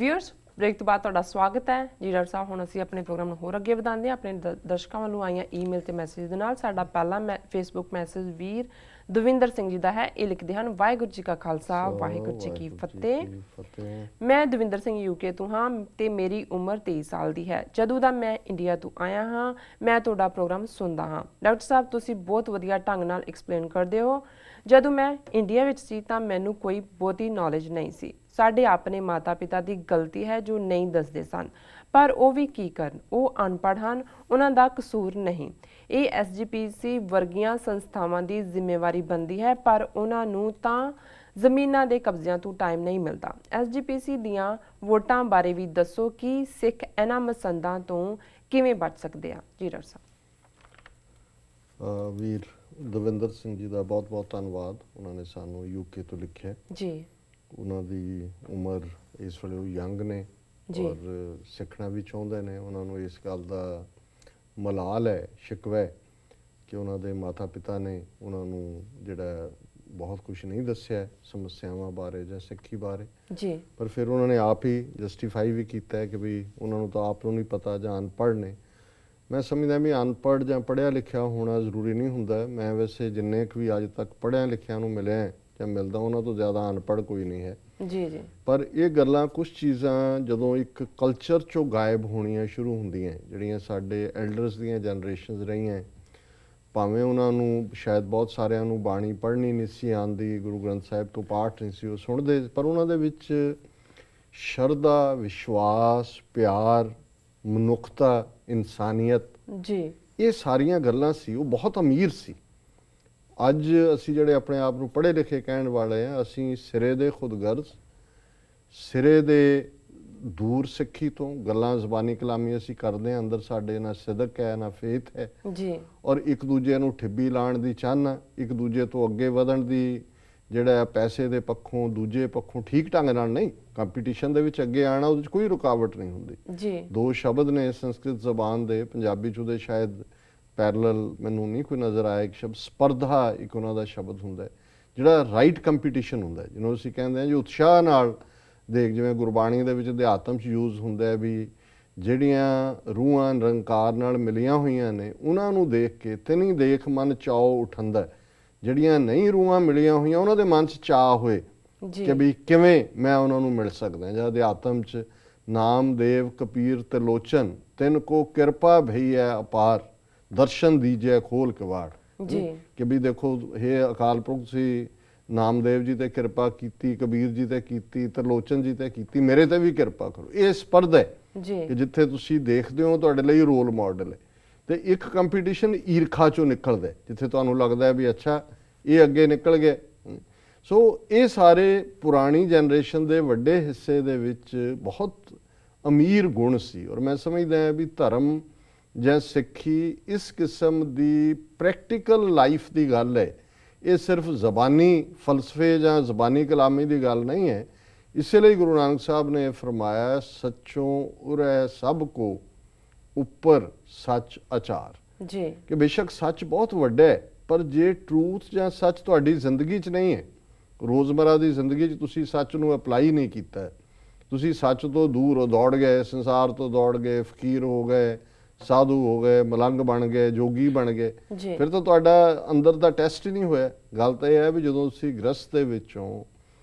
Viewers break तो बाद तुहाडा स्वागत है जी डॉक्टर साहब। हुण असीं अपने प्रोग्राम नूं होर अगे वधांदे हां। अपने दर्शकां वालों आईयां ईमेल ते मैसेज दे नाल साडा पहला फेसबुक मैसेज वीर दविंदर सिंह जी दा है। ये लिखदे हन वाहिगुरू जी का खालसा वाहिगुरू जी की फतेह। मैं दविंदर सिंह यूके तो हाँ ते मेरी उम्र 23 साल दी है। जदों दा मैं इंडिया तो आया हाँ मैं तुहाडा प्रोग्राम सुनदा हाँ। डॉक्टर साहब तुसीं बहुत वधिया ढंग नाल एक्सप्लेन करदे हो। जदों मैं इंडिया विच सी तां मैनूं कोई बहुती नॉलेज नहीं सी। साडे अपने माता पिता की गलती है जो नहीं दसदे सन, पर वो भी की करन, वो अनपढ़ हन, उन्हां दा कसूर नहीं। ये SGPC वर्गियां संस्थावां की जिम्मेवारी बनती है, पर उन्हां नूं तां ਜ਼ਮੀਨਾਂ ਦੇ ਕਬਜ਼ਿਆਂ ਤੋਂ ਟਾਈਮ ਨਹੀਂ ਮਿਲਦਾ। SGPC ਦੀਆਂ ਵੋਟਾਂ ਬਾਰੇ ਵੀ ਦੱਸੋ ਕਿ ਸਿੱਖ ਇਹਨਾਂ ਮਸੰਦਾਂ ਤੋਂ ਕਿਵੇਂ ਬਚ ਸਕਦੇ ਆ ਜੀ ਡਾਕਟਰ ਸਾਹਿਬ। ਵੀਰ ਦਵਿੰਦਰ ਸਿੰਘ ਜੀ ਦਾ ਬਹੁਤ ਬਹੁਤ ਧੰਨਵਾਦ। ਉਹਨਾਂ ਨੇ ਸਾਨੂੰ UK ਤੋਂ ਲਿਖਿਆ ਜੀ। ਉਹਨਾਂ ਦੀ ਉਮਰ ਇਸ ਵੇਲੇ ਉਹ ਯੰਗ ਨੇ ਔਰ ਸਿੱਖਣਾ ਵੀ ਚਾਹੁੰਦੇ ਨੇ। ਉਹਨਾਂ ਨੂੰ ਇਸ ਗੱਲ ਦਾ ਮਲਾਲ ਹੈ, ਸ਼ਿਕਵਾ ਹੈ ਕਿ ਉਹਨਾਂ ਦੇ ਮਾਤਾ ਪਿਤਾ ਨੇ ਉਹਨਾਂ ਨੂੰ ਜਿਹੜਾ ਬਹੁਤ ਕੁਝ ਨਹੀਂ ਦੱਸਿਆ ਸਮੱਸਿਆਵਾਂ ਬਾਰੇ ਜਾਂ ਸਿੱਖੀ ਬਾਰੇ ਜੀ, ਪਰ ਫਿਰ ਉਹਨਾਂ ਨੇ ਆਪ ਹੀ ਜਸਟੀਫਾਈ ਵੀ ਕੀਤਾ ਹੈ ਕਿ ਵੀ ਉਹਨਾਂ ਨੂੰ ਤਾਂ ਆਪ ਨੂੰ ਨਹੀਂ ਪਤਾ ਜਾਂ ਅਨਪੜ੍ਹ ਨੇ। ਮੈਂ ਸਮਝਦਾ ਵੀ ਅਨਪੜ੍ਹ ਜਾਂ ਪੜ੍ਹਿਆ ਲਿਖਿਆ ਹੋਣਾ ਜ਼ਰੂਰੀ ਨਹੀਂ ਹੁੰਦਾ। ਮੈਂ ਵੈਸੇ ਜਿੰਨੇ ਕੁ ਵੀ ਅੱਜ ਤੱਕ ਪੜ੍ਹਿਆ ਲਿਖਿਆ ਨੂੰ ਮਿਲਿਆ ਜਾਂ ਮਿਲਦਾ ਉਹਨਾਂ ਤੋਂ ਜ਼ਿਆਦਾ ਅਨਪੜ੍ਹ ਕੋਈ ਨਹੀਂ ਹੈ। ਜੀ ਜੀ। ਪਰ ਇਹ ਗੱਲਾਂ ਕੁਝ ਚੀਜ਼ਾਂ ਜਦੋਂ ਇੱਕ ਕਲਚਰ ਚੋਂ ਗਾਇਬ ਹੋਣੀਆਂ ਸ਼ੁਰੂ ਹੁੰਦੀਆਂ ਜਿਹੜੀਆਂ ਸਾਡੇ ਐਲਡਰਸ ਦੀਆਂ ਜਨਰੇਸ਼ਨਸ ਰਹੀਆਂ, ਭਾਵੇਂ ਉਹਨਾਂ ਨੂੰ ਸ਼ਾਇਦ ਬਹੁਤ ਸਾਰਿਆਂ ਨੂੰ ਬਾਣੀ ਪੜ੍ਹਨੀ ਨਹੀਂ ਸੀ ਆਉਂਦੀ, ਗੁਰੂ ਗ੍ਰੰਥ ਸਾਹਿਬ ਤੋਂ ਪਾਠ ਨਹੀਂ ਸੀ ਉਹ ਸੁਣਦੇ, ਪਰ ਉਹਨਾਂ ਦੇ ਵਿੱਚ ਸ਼ਰਧਾ, ਵਿਸ਼ਵਾਸ, ਪਿਆਰ, ਮਨੁੱਖਤਾ, ਇਨਸਾਨੀਅਤ ਜੀ ਇਹ ਸਾਰੀਆਂ ਗੱਲਾਂ ਸੀ। ਉਹ ਬਹੁਤ ਅਮੀਰ ਸੀ। ਅੱਜ ਅਸੀਂ ਜਿਹੜੇ ਆਪਣੇ ਆਪ ਨੂੰ ਪੜ੍ਹੇ ਲਿਖੇ ਕਹਿਣ ਵਾਲੇ ਹਾਂ, ਅਸੀਂ ਸਿਰੇ ਦੇ ਖੁਦਗਰਜ਼, ਸਿਰੇ ਦੇ ਦੂਰ ਸਿੱਖੀ ਤੋਂ ਗੱਲਾਂ ਜ਼ਬਾਨੀ ਕਲਾਮੀ ਅਸੀਂ ਕਰਦੇ ਹਾਂ। ਅੰਦਰ ਸਾਡੇ ਨਾ ਸਿਦਕ ਹੈ ਨਾ ਫੇਥ ਹੈ ਜੀ, ਔਰ ਇੱਕ ਦੂਜੇ ਨੂੰ ਠਿੱਬੀ ਲਾਉਣ ਦੀ ਚਾਹਨਾ, ਇੱਕ ਦੂਜੇ ਤੋਂ ਅੱਗੇ ਵਧਣ ਦੀ ਜਿਹੜਾ ਪੈਸੇ ਦੇ ਪੱਖੋਂ ਦੂਜੇ ਪੱਖੋਂ ਠੀਕ ਢੰਗ ਨਾਲ ਨਹੀਂ, ਕੰਪੀਟੀਸ਼ਨ ਦੇ ਵਿੱਚ ਅੱਗੇ ਆਉਣਾ, ਉਹਦੇ 'ਚ ਕੋਈ ਰੁਕਾਵਟ ਨਹੀਂ ਹੁੰਦੀ ਜੀ। ਦੋ ਸ਼ਬਦ ਨੇ ਸੰਸਕ੍ਰਿਤ ਜ਼ਬਾਨ ਦੇ, ਪੰਜਾਬੀ 'ਚ ਉਹਦੇ ਸ਼ਾਇਦ ਪੈਰਲਲ ਮੈਨੂੰ ਨਹੀਂ ਕੋਈ ਨਜ਼ਰ ਆਇਆ। ਇੱਕ ਸ਼ਬਦ ਸਪਰਧਾ ਇੱਕ ਉਹਨਾਂ ਦਾ ਸ਼ਬਦ ਹੁੰਦਾ ਜਿਹੜਾ ਰਾਈਟ ਕੰਪੀਟੀਸ਼ਨ ਹੁੰਦਾ, ਜਿਹਨੂੰ ਅਸੀਂ ਕਹਿੰਦੇ ਹਾਂ ਜੀ ਉਤਸ਼ਾਹ ਨਾਲ ਦੇਖ, ਜਿਵੇਂ ਗੁਰਬਾਣੀ ਦੇ ਵਿੱਚ ਅਧਿਆਤਮ 'ਚ ਯੂਜ਼ ਹੁੰਦਾ ਵੀ ਜਿਹੜੀਆਂ ਰੂਹਾਂ ਨਿਰੰਕਾਰ ਨਾਲ ਮਿਲੀਆਂ ਹੋਈਆਂ ਨੇ ਉਹਨਾਂ ਨੂੰ ਦੇਖ ਕੇ ਤੇ ਨਹੀਂ ਦੇਖ ਮਨ ਚਾਓ ਉਠੰਦਾ, ਜਿਹੜੀਆਂ ਨਹੀਂ ਰੂਹਾਂ ਮਿਲੀਆਂ ਹੋਈਆਂ ਉਹਨਾਂ ਦੇ ਮਨ 'ਚ ਚਾਅ ਹੋਏ ਕਿ ਵੀ ਕਿਵੇਂ ਮੈਂ ਉਹਨਾਂ ਨੂੰ ਮਿਲ ਸਕਦਾ। ਜਾਂ ਅਧਿਆਤਮ 'ਚ ਨਾਮਦੇਵ ਕਪੀਰ ਤੇ ਲੋਚਨ ਤਿੰਨ ਕੋ ਕਿਰਪਾ ਭਈ ਹੈ ਅਪਾਰ, ਦਰਸ਼ਨ ਦੀਜੇ ਖੋਲ ਕਵਾੜ ਜੀ, ਕਿ ਵੀ ਦੇਖੋ ਇਹ ਅਕਾਲ ਪੁਰਖ ਸੀ, ਨਾਮਦੇਵ ਜੀ ਤੇ ਕਿਰਪਾ ਕੀਤੀ, ਕਬੀਰ ਜੀ ਤੇ ਕੀਤੀ, ਤਰਲੋਚਨ ਜੀ ਤੇ ਕੀਤੀ, ਮੇਰੇ ਤੇ ਵੀ ਕਿਰਪਾ ਕਰੋ। ਇਹ ਸਪਰਧਾ ਹੈ ਕਿ ਜਿੱਥੇ ਤੁਸੀਂ ਦੇਖਦੇ ਹੋ ਤੁਹਾਡੇ ਲਈ ਰੋਲ ਮਾਡਲ ਹੈ। ਤੇ ਇੱਕ ਕੰਪੀਟੀਸ਼ਨ ਈਰਖਾ ਚੋਂ ਨਿਕਲਦਾ ਜਿੱਥੇ ਤੁਹਾਨੂੰ ਲੱਗਦਾ ਵੀ ਅੱਛਾ ਇਹ ਅੱਗੇ ਨਿਕਲ ਗਏ। ਸੋ ਇਹ ਸਾਰੇ ਪੁਰਾਣੀ ਜਨਰੇਸ਼ਨ ਦੇ ਵੱਡੇ ਹਿੱਸੇ ਦੇ ਵਿੱਚ ਬਹੁਤ ਅਮੀਰ ਗੁਣ ਸੀ। ਔਰ ਮੈਂ ਸਮਝਦਾ ਵੀ ਧਰਮ ਜਾਂ ਸਿੱਖੀ ਇਸ ਕਿਸਮ ਦੀ ਪ੍ਰੈਕਟੀਕਲ ਲਾਈਫ ਦੀ ਗੱਲ ਹੈ। ਇਹ ਸਿਰਫ ਜ਼ਬਾਨੀ ਫਲਸਫੇ ਜਾਂ ਜ਼ਬਾਨੀ ਕਲਾਮੀ ਦੀ ਗੱਲ ਨਹੀਂ ਹੈ। ਇਸੇ ਲਈ ਗੁਰੂ ਨਾਨਕ ਸਾਹਿਬ ਨੇ ਫਰਮਾਇਆ ਸੱਚੋਂ ਉਰੈ ਸਭ ਕੋ ਉੱਪਰ ਸੱਚ ਆਚਾਰ ਜੀ, ਕਿ ਬੇਸ਼ੱਕ ਸੱਚ ਬਹੁਤ ਵੱਡਾ ਹੈ, ਪਰ ਜੇ ਟਰੂਥ ਜਾਂ ਸੱਚ ਤੁਹਾਡੀ ਜ਼ਿੰਦਗੀ 'ਚ ਨਹੀਂ ਹੈ, ਰੋਜ਼ਮਰਾ ਦੀ ਜ਼ਿੰਦਗੀ 'ਚ ਤੁਸੀਂ ਸੱਚ ਨੂੰ ਅਪਲਾਈ ਨਹੀਂ ਕੀਤਾ, ਤੁਸੀਂ ਸੱਚ ਤੋਂ ਦੂਰ ਦੌੜ ਗਏ, ਸੰਸਾਰ ਤੋਂ ਦੌੜ ਗਏ, ਫਕੀਰ ਹੋ ਗਏ, ਸਾਧੂ ਹੋ ਗਏ, ਮਲੰਗ ਬਣ ਗਏ, ਜੋਗੀ ਬਣ ਗਏ, ਫਿਰ ਤਾਂ ਤੁਹਾਡਾ ਅੰਦਰ ਦਾ ਟੈਸਟ ਹੀ ਨਹੀਂ ਹੋਇਆ। ਗੱਲ ਤਾਂ ਇਹ ਹੈ ਵੀ ਜਦੋਂ ਤੁਸੀਂ ਗ੍ਰਸਤ ਦੇ ਵਿੱਚੋਂ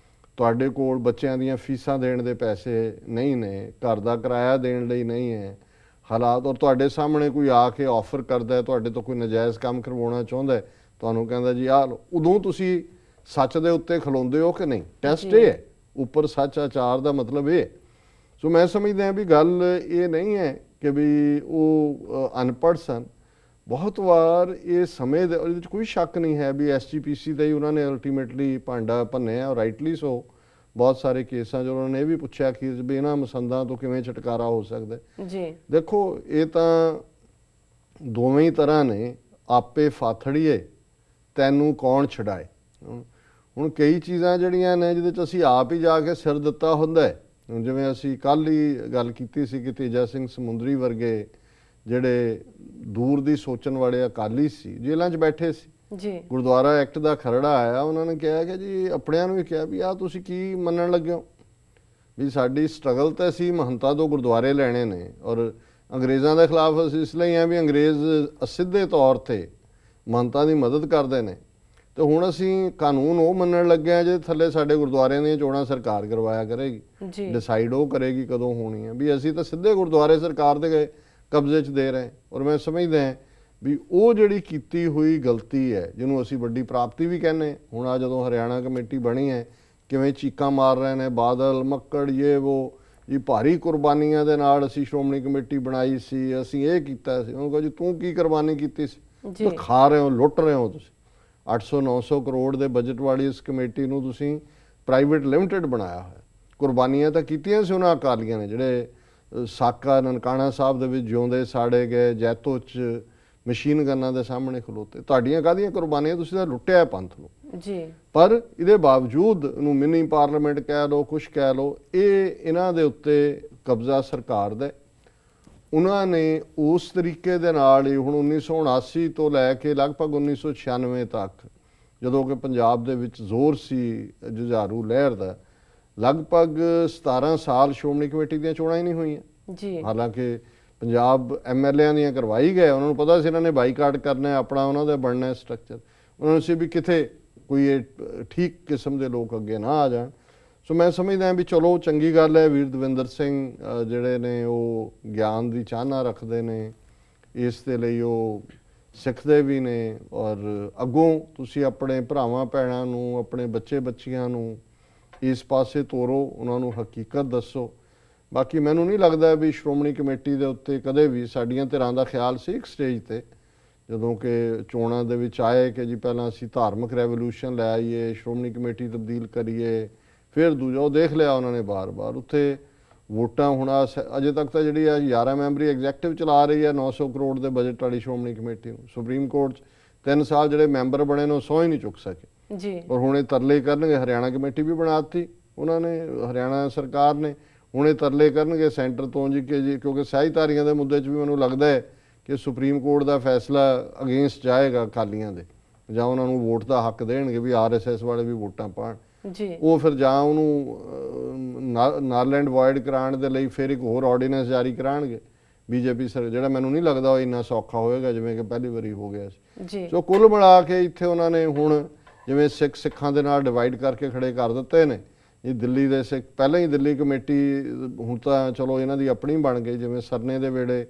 ਤੁਹਾਡੇ ਕੋਲ ਬੱਚਿਆਂ ਦੀਆਂ ਫੀਸਾਂ ਦੇਣ ਦੇ ਪੈਸੇ ਨਹੀਂ ਨੇ, ਘਰ ਦਾ ਕਿਰਾਇਆ ਦੇਣ ਲਈ ਨਹੀਂ ਹੈ ਹਾਲਾਤ, ਔਰ ਤੁਹਾਡੇ ਸਾਹਮਣੇ ਕੋਈ ਆ ਕੇ ਆਫਰ ਕਰਦਾ, ਤੁਹਾਡੇ ਤੋਂ ਕੋਈ ਨਜਾਇਜ਼ ਕੰਮ ਕਰਵਾਉਣਾ ਚਾਹੁੰਦਾ, ਤੁਹਾਨੂੰ ਕਹਿੰਦਾ ਜੀ ਆਹ ਲਓ, ਉਦੋਂ ਤੁਸੀਂ ਸੱਚ ਦੇ ਉੱਤੇ ਖਲੋਂਦੇ ਹੋ ਕਿ ਨਹੀਂ? ਟੈਸਟ ਇਹ ਹੈ। ਉੱਪਰ ਸੱਚ ਆਚਾਰ ਦਾ ਮਤਲਬ ਇਹ। ਸੋ ਮੈਂ ਸਮਝਦਾ ਵੀ ਗੱਲ ਇਹ ਨਹੀਂ ਹੈ ਕਿ ਵੀ ਉਹ ਅਨਪੜ੍ਹ ਸਨ। ਬਹੁਤ ਵਾਰ ਇਹ ਸਮੇਂ ਦੇ ਉਹਦੇ 'ਚ ਕੋਈ ਸ਼ੱਕ ਨਹੀਂ ਹੈ ਵੀ SGPC ਦਾ ਹੀ ਉਹਨਾਂ ਨੇ ਅਲਟੀਮੇਟਲੀ ਭਾਂਡਾ ਭੰਨਿਆ, ਔਰ ਰਾਈਟਲੀ ਸੋ। ਬਹੁਤ ਸਾਰੇ ਕੇਸਾਂ 'ਚ ਉਹਨਾਂ ਨੇ ਇਹ ਵੀ ਪੁੱਛਿਆ ਕਿ ਵੀ ਇਹਨਾਂ ਮਸੰਦਾਂ ਤੋਂ ਕਿਵੇਂ ਛੁਟਕਾਰਾ ਹੋ ਸਕਦਾ ਜੀ। ਦੇਖੋ ਇਹ ਤਾਂ ਦੋਵੇਂ ਹੀ ਤਰ੍ਹਾਂ ਨੇ, ਆਪੇ ਫਾਥੜੀਏ ਤੈਨੂੰ ਕੌਣ ਛਡਾਏ। ਹੁਣ ਕਈ ਚੀਜ਼ਾਂ ਜਿਹੜੀਆਂ ਨੇ ਜਿਹਦੇ 'ਚ ਅਸੀਂ ਆਪ ਹੀ ਜਾ ਕੇ ਸਿਰ ਦਿੱਤਾ ਹੁੰਦਾ ਹੈ। ਜਿਵੇਂ ਅਸੀਂ ਕੱਲ੍ਹ ਹੀ ਗੱਲ ਕੀਤੀ ਸੀ ਕਿ ਤੇਜਾ ਸਿੰਘ ਸਮੁੰਦਰੀ ਵਰਗੇ ਜਿਹੜੇ ਦੂਰ ਦੀ ਸੋਚਣ ਵਾਲੇ ਅਕਾਲੀ ਸੀ, ਜੇਲ੍ਹਾਂ 'ਚ ਬੈਠੇ ਸੀ ਜੀ। ਗੁਰਦੁਆਰਾ ਐਕਟ ਦਾ ਖਰੜਾ ਆਇਆ, ਉਹਨਾਂ ਨੇ ਕਿਹਾ ਕਿ ਜੀ ਆਪਣਿਆਂ ਨੂੰ ਵੀ ਕਿਹਾ ਵੀ ਆਹ ਤੁਸੀਂ ਕੀ ਮੰਨਣ ਲੱਗੇ ਹੋ, ਵੀ ਸਾਡੀ ਸਟਰਗਲ ਤਾਂ ਅਸੀਂ ਮਹੰਤਾਂ ਤੋਂ ਗੁਰਦੁਆਰੇ ਲੈਣੇ ਨੇ, ਔਰ ਅੰਗਰੇਜ਼ਾਂ ਦੇ ਖਿਲਾਫ ਅਸੀਂ ਇਸ ਲਈ ਆ ਵੀ ਅੰਗਰੇਜ਼ ਅਸਿੱਧੇ ਤੌਰ ਤੇ ਮਹੰਤਾਂ ਦੀ ਮਦਦ ਕਰਦੇ ਨੇ, ਤੇ ਹੁਣ ਅਸੀਂ ਕਾਨੂੰਨ ਉਹ ਮੰਨਣ ਲੱਗੇ ਆ ਜਿਹਦੇ ਥੱਲੇ ਸਾਡੇ ਗੁਰਦੁਆਰਿਆਂ ਦੀਆਂ ਚੋਣਾਂ ਸਰਕਾਰ ਕਰਵਾਇਆ ਕਰੇਗੀ, ਡਿਸਾਈਡ ਉਹ ਕਰੇਗੀ ਕਦੋਂ ਹੋਣੀਆਂ। ਵੀ ਅਸੀਂ ਤਾਂ ਸਿੱਧੇ ਗੁਰਦੁਆਰੇ ਸਰਕਾਰ ਦੇ ਕਬਜ਼ੇ 'ਚ ਦੇ ਰਹੇ। ਔਰ ਮੈਂ ਸਮਝਦਾ ਵੀ ਉਹ ਜਿਹੜੀ ਕੀਤੀ ਹੋਈ ਗਲਤੀ ਹੈ, ਜਿਹਨੂੰ ਅਸੀਂ ਵੱਡੀ ਪ੍ਰਾਪਤੀ ਵੀ ਕਹਿੰਦੇ, ਹੁਣ ਆ ਜਦੋਂ ਹਰਿਆਣਾ ਕਮੇਟੀ ਬਣੀ ਹੈ ਕਿਵੇਂ ਚੀਕਾਂ ਮਾਰ ਰਹੇ ਨੇ ਬਾਦਲ ਮੱਕੜ ਇਹ ਉਹ ਜੀ, ਭਾਰੀ ਕੁਰਬਾਨੀਆਂ ਦੇ ਨਾਲ ਅਸੀਂ ਸ਼੍ਰੋਮਣੀ ਕਮੇਟੀ ਬਣਾਈ ਸੀ, ਅਸੀਂ ਇਹ ਕੀਤਾ ਸੀ। ਉਹਨੂੰ ਕਹੋ ਜੀ ਤੂੰ ਕੀ ਕੁਰਬਾਨੀ ਕੀਤੀ ਸੀ? ਖਾ ਰਹੇ ਹੋ, ਲੁੱਟ ਰਹੇ ਹੋ ਤੁਸੀਂ। 800-900 ਕਰੋੜ ਦੇ ਬਜਟ ਵਾਲੀ ਇਸ ਕਮੇਟੀ ਨੂੰ ਤੁਸੀਂ ਪ੍ਰਾਈਵੇਟ ਲਿਮਟਿਡ ਬਣਾਇਆ ਹੋਇਆ। ਕੁਰਬਾਨੀਆਂ ਤਾਂ ਕੀਤੀਆਂ ਸੀ ਉਹਨਾਂ ਅਕਾਲੀਆਂ ਨੇ, ਜਿਹੜੇ ਸਾਕਾ ਨਨਕਾਣਾ ਸਾਹਿਬ ਦੇ ਵਿੱਚ ਜਿਉਂਦੇ ਸਾੜੇ ਗਏ, ਜੈਤੋ 'ਚ ਮਸ਼ੀਨ ਗਨਾਂ ਦੇ ਸਾਹਮਣੇ ਖਲੋਤੇ। ਤੁਹਾਡੀਆਂ ਕਾਹਦੀਆਂ ਕੁਰਬਾਨੀਆਂ? ਤੁਸੀਂ ਤਾਂ ਲੁੱਟਿਆ ਪੰਥ ਨੂੰ ਜੀ। ਪਰ ਇਹਦੇ ਬਾਵਜੂਦ ਇਹਨੂੰ ਮਿਨੀ ਪਾਰਲੀਮੈਂਟ ਕਹਿ ਲਓ, ਕੁਛ ਕਹਿ ਲਓ, ਇਹ ਇਹਨਾਂ ਦੇ ਉੱਤੇ ਕਬਜ਼ਾ ਸਰਕਾਰ ਦਾ। ਉਹਨਾਂ ਨੇ ਉਸ ਤਰੀਕੇ ਦੇ ਨਾਲ ਹੀ ਹੁਣ 1979 ਤੋਂ ਲੈ ਕੇ ਲਗਭਗ 1996 ਤੱਕ, ਜਦੋਂ ਕਿ ਪੰਜਾਬ ਦੇ ਵਿੱਚ ਜ਼ੋਰ ਸੀ ਜੁਝਾਰੂ ਲਹਿਰ ਦਾ, ਲਗਭਗ 17 ਸਾਲ ਸ਼੍ਰੋਮਣੀ ਕਮੇਟੀ ਦੀਆਂ ਚੋਣਾਂ ਹੀ ਨਹੀਂ ਹੋਈਆਂ ਜੀ। ਹਾਲਾਂਕਿ ਪੰਜਾਬ ਐਮਐਲਏਆਂ ਦੀਆਂ ਕਰਵਾਈ ਗਏ, ਉਹਨਾਂ ਨੂੰ ਪਤਾ ਸੀ ਇਹਨਾਂ ਨੇ ਬਾਈਕਾਟ ਕਰਨਾ, ਆਪਣਾ ਉਹਨਾਂ ਦਾ ਬਣਨਾ ਸਟਰਕਚਰ। ਉਹਨਾਂ ਨੂੰ ਸੀ ਵੀ ਕਿਤੇ ਕੋਈ ਠੀਕ ਕਿਸਮ ਦੇ ਲੋਕ ਅੱਗੇ ਨਾ ਆ ਜਾਣ। ਸੋ ਮੈਂ ਸਮਝਦਾ ਵੀ ਚਲੋ ਚੰਗੀ ਗੱਲ ਹੈ, ਵੀਰ ਦਵਿੰਦਰ ਸਿੰਘ ਜਿਹੜੇ ਨੇ ਉਹ ਗਿਆਨ ਦੀ ਚਾਹਨਾ ਰੱਖਦੇ ਨੇ, ਇਸ ਦੇ ਲਈ ਉਹ ਸਿੱਖਦੇ ਵੀ ਨੇ, ਔਰ ਅੱਗੋਂ ਤੁਸੀਂ ਆਪਣੇ ਭਰਾਵਾਂ ਭੈਣਾਂ ਨੂੰ, ਆਪਣੇ ਬੱਚੇ ਬੱਚੀਆਂ ਨੂੰ ਇਸ ਪਾਸੇ ਤੋਰੋ, ਉਹਨਾਂ ਨੂੰ ਹਕੀਕਤ ਦੱਸੋ। ਬਾਕੀ ਮੈਨੂੰ ਨਹੀਂ ਲੱਗਦਾ ਵੀ ਸ਼੍ਰੋਮਣੀ ਕਮੇਟੀ ਦੇ ਉੱਤੇ ਕਦੇ ਵੀ ਸਾਡੀਆਂ ਧਿਰਾਂ ਦਾ ਖਿਆਲ ਸੀ ਇੱਕ ਸਟੇਜ ਤੇ, ਜਦੋਂ ਕਿ ਚੋਣਾਂ ਦੇ ਵਿੱਚ ਆਏ ਕਿ ਜੀ ਪਹਿਲਾਂ ਅਸੀਂ ਧਾਰਮਿਕ ਰੈਵੋਲੂਸ਼ਨ ਲੈ ਆਈਏ, ਸ਼੍ਰੋਮਣੀ ਕਮੇਟੀ ਤਬਦੀਲ ਕਰੀਏ, ਫਿਰ ਦੂਜਾ ਉਹ ਦੇਖ ਲਿਆ ਉਹਨਾਂ ਨੇ ਬਾਰ-ਬਾਰ ਉੱਥੇ ਵੋਟਾਂ। ਹੁਣ ਅਜੇ ਤੱਕ ਤਾਂ ਜਿਹੜੀ ਆ 11 ਮੈਂਬਰੀ ਐਗਜ਼ੈਕਟਿਵ ਚਲਾ ਰਹੀ ਹੈ 900 ਕਰੋੜ ਦੇ ਬਜਟ ਵਾਲੀ ਸ਼੍ਰੋਮਣੀ ਕਮੇਟੀ ਨੂੰ। ਸੁਪਰੀਮ ਕੋਰਟ 'ਚ 3 ਸਾਲ ਜਿਹੜੇ ਮੈਂਬਰ ਬਣੇ ਨੇ ਉਹ ਸਹੁੰ ਹੀ ਨਹੀਂ ਚੁੱਕ ਸਕੇ ਜੀ। ਔਰ ਹੁਣ ਇਹ ਤਰਲੇ ਕਰਨਗੇ, ਹਰਿਆਣਾ ਕਮੇਟੀ ਵੀ ਬਣਾਤੀ ਉਹਨਾਂ ਨੇ, ਹਰਿਆਣਾ ਸਰਕਾਰ ਨੇ। ਹੁਣ ਇਹ ਤਰਲੇ ਕਰਨਗੇ ਸੈਂਟਰ ਤੋਂ ਜੀ ਕਿ ਜੀ, ਕਿਉਂਕਿ ਸਹਿਜਧਾਰੀਆਂ ਦੇ ਮੁੱਦੇ 'ਚ ਵੀ ਮੈਨੂੰ ਲੱਗਦਾ ਹੈ ਕਿ ਸੁਪਰੀਮ ਕੋਰਟ ਦਾ ਫੈਸਲਾ ਅਗੇਂਸਟ ਜਾਏਗਾ ਅਕਾਲੀਆਂ ਦੇ, ਜਾਂ ਉਹਨਾਂ ਨੂੰ ਵੋਟ ਦਾ ਹੱਕ ਦੇਣਗੇ ਵੀ ਆਰਐਸਐਸ ਵਾਲੇ ਵੀ ਵੋਟਾਂ ਪਾਣ ਜੀ। ਉਹ ਫਿਰ ਜਾਂ ਉਹਨੂੰ ਨਲ ਐਂਡ ਵੋਇਡ ਕਰਾਉਣ ਦੇ ਲਈ ਫਿਰ ਇੱਕ ਹੋਰ ਆਰਡੀਨੈਂਸ ਜਾਰੀ ਕਰਾਉਣਗੇ ਬੀਜੇਪੀ ਸਰ, ਜਿਹੜਾ ਮੈਨੂੰ ਨਹੀਂ ਲੱਗਦਾ ਉਹ ਇੰਨਾ ਸੌਖਾ ਹੋਏਗਾ ਜਿਵੇਂ ਕਿ ਪਹਿਲੀ ਵਾਰੀ ਹੋ ਗਿਆ ਸੀ। ਸੋ ਕੁੱਲ ਮਿਲਾ ਕੇ ਇੱਥੇ ਉਹਨਾਂ ਨੇ ਹੁਣ ਜਿਵੇਂ ਸਿੱਖਾਂ ਦੇ ਨਾਲ ਡਿਵਾਈਡ ਕਰਕੇ ਖੜੇ ਕਰ ਦਿੱਤੇ ਨੇ। ਇਹ ਦਿੱਲੀ ਦੇ ਸਿੱਖ ਪਹਿਲਾਂ ਹੀ ਦਿੱਲੀ ਕਮੇਟੀ, ਹੁਣ ਤਾਂ ਚਲੋ ਇਹਨਾਂ ਦੀ ਆਪਣੀ ਬਣ ਗਈ, ਜਿਵੇਂ ਸਰਨੇ ਦੇ ਵੇੜੇ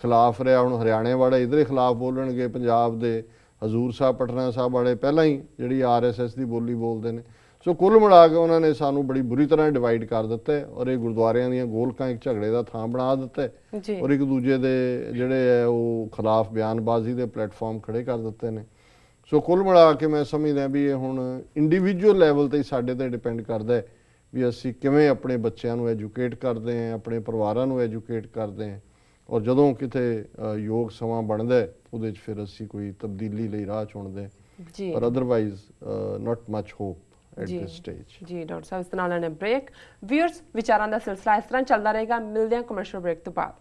ਖਿਲਾਫ ਰਿਹਾ, ਹੁਣ ਹਰਿਆਣੇ ਵਾਲੇ ਇਧਰੇ ਖਿਲਾਫ ਬੋਲਣਗੇ, ਪੰਜਾਬ ਦੇ ਹਜ਼ੂਰ ਸਾਹਿਬ ਪਟਨਾ ਸਾਹਿਬ ਵਾਲੇ ਪਹਿਲਾਂ ਹੀ ਜਿਹੜੀ ਆਰਐਸਐਸ ਦੀ ਬੋਲੀ ਬੋਲਦੇ ਨੇ। ਸੋ ਕੁੱਲ ਮਿਲਾ ਕੇ ਉਹਨਾਂ ਨੇ ਸਾਨੂੰ ਬੜੀ ਬੁਰੀ ਤਰ੍ਹਾਂ ਡਿਵਾਈਡ ਕਰ ਦਿੱਤਾ ਔਰ ਇਹ ਗੁਰਦੁਆਰਿਆਂ ਦੀਆਂ ਗੋਲਕਾਂ ਇੱਕ ਝਗੜੇ ਦਾ ਥਾਂ ਬਣਾ ਦਿੱਤਾ ਔਰ ਇੱਕ ਦੂਜੇ ਦੇ ਜਿਹੜੇ ਹੈ ਉਹ ਖਿਲਾਫ ਬਿਆਨਬਾਜ਼ੀ ਦੇ ਪਲੇਟਫਾਰਮ ਖੜੇ ਕਰ ਦਿੱਤੇ ਨੇ। ਸੋ ਕੁੱਲ ਮਿਲਾ ਕੇ ਮੈਂ ਸਮਝਦਾ ਵੀ ਇਹ ਹੁਣ ਇੰਡੀਵਿਜੂਅਲ ਲੈਵਲ ਤੇ ਸਾਡੇ ਤੇ ਡਿਪੈਂਡ ਕਰਦਾ ਹੈ ਵੀ ਅਸੀਂ ਕਿਵੇਂ ਆਪਣੇ ਬੱਚਿਆਂ ਨੂੰ ਐਜੂਕੇਟ ਕਰਦੇ ਹਾਂ, ਆਪਣੇ ਪਰਿਵਾਰਾਂ ਨੂੰ ਐਜੂਕੇਟ ਕਰਦੇ ਹਾਂ, ਔਰ ਜਦੋਂ ਕਿਤੇ ਯੋਗ ਸਮਾਂ ਬਣਦਾ ਉਹਦੇ 'ਚ ਫਿਰ ਅਸੀਂ ਕੋਈ ਤਬਦੀਲੀ ਲਈ ਰਾਹ ਚੁਣਦੇ, ਪਰ otherwise not much hop at this stage। ਜੀ ਡਾਕਟਰ ਸਾਹਿਬ, ਇਸ ਨਾਲ ਲੈਣੇ ਬ੍ਰੇਕ। ਵਿਊਅਰਸ, ਵਿਚਾਰਾਂ ਦਾ ਸਿਲਸਿਲਾ ਇਸ ਤਰ੍ਹਾਂ ਚੱਲਦਾ ਰਹੇਗਾ। ਮਿਲਦੇ ਹਾਂ ਕਮਰਸ਼ੀਅਲ ਬ੍ਰੇਕ ਤੋਂ ਬਾਅਦ।